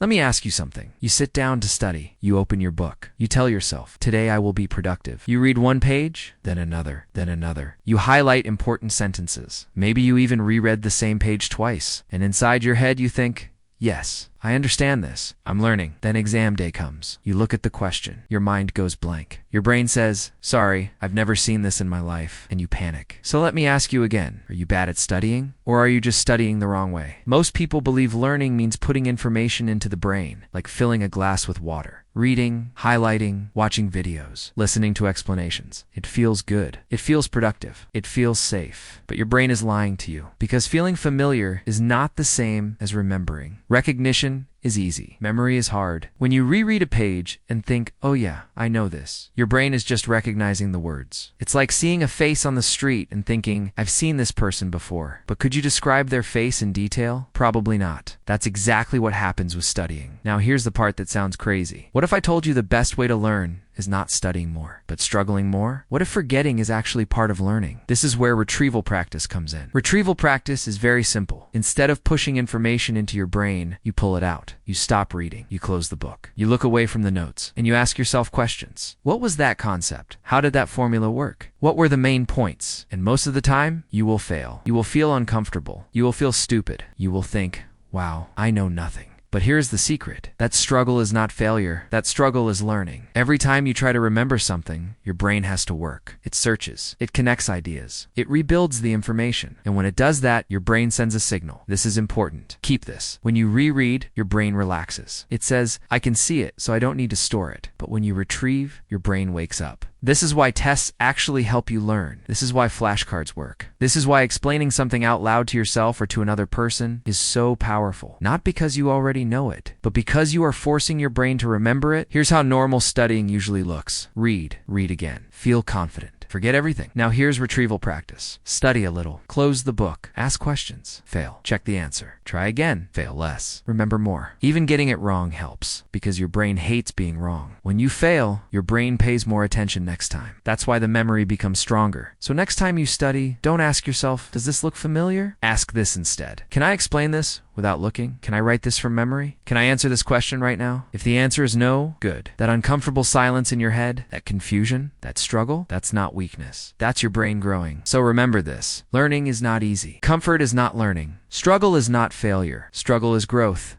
Let me ask you something. You sit down to study. You open your book. You tell yourself, today I will be productive. You read one page, then another, then another. You highlight important sentences. Maybe you even reread the same page twice. And inside your head you think, yes, I understand this. I'm learning. Then exam day comes. You look at the question. Your mind goes blank. Your brain says, sorry, I've never seen this in my life, and you panic. So let me ask you again. Are you bad at studying? Or are you just studying the wrong way? Most people believe learning means putting information into the brain, like filling a glass with water. Reading, highlighting, watching videos, listening to explanations. It feels good. It feels productive. It feels safe. But your brain is lying to you, because feeling familiar is not the same as remembering. Recognition is easy. Memory is hard. When you reread a page and think, oh yeah, I know this, your brain is just recognizing the words. It's like seeing a face on the street and thinking, I've seen this person before. But could you describe their face in detail? Probably not. That's exactly what happens with studying. Now here's the part that sounds crazy. What if I told you the best way to learn is not studying more, but struggling more? What if forgetting is actually part of learning? This is where retrieval practice comes in. Retrieval practice is very simple. Instead of pushing information into your brain, you pull it out. You stop reading. You close the book. You look away from the notes, and you ask yourself questions. What was that concept? How did that formula work? What were the main points? And most of the time, you will fail. You will feel uncomfortable. You will feel stupid. You will think, wow, I know nothing. But here's the secret. That struggle is not failure. That struggle is learning. Every time you try to remember something, your brain has to work. It searches. It connects ideas. It rebuilds the information. And when it does that, your brain sends a signal. This is important. Keep this. When you reread, your brain relaxes. It says, I can see it, so I don't need to store it. But when you retrieve, your brain wakes up. This is why tests actually help you learn. This is why flashcards work. This is why explaining something out loud to yourself or to another person is so powerful. Not because you already know it, but because you are forcing your brain to remember it. Here's how normal studying usually looks. Read again. Feel confident. Forget everything. Now here's retrieval practice. Study a little. Close the book. Ask questions. Fail. Check the answer. Try again. Fail less. Remember more. Even getting it wrong helps, because your brain hates being wrong. When you fail, your brain pays more attention next time. That's why the memory becomes stronger. So next time you study, don't ask yourself, does this look familiar? Ask this instead. Can I explain this without looking? Can I write this from memory? Can I answer this question right now? If the answer is no, good. That uncomfortable silence in your head, that confusion, that struggle, that's not weakness. That's your brain growing. So remember this. Learning is not easy. Comfort is not learning. Struggle is not failure. Struggle is growth.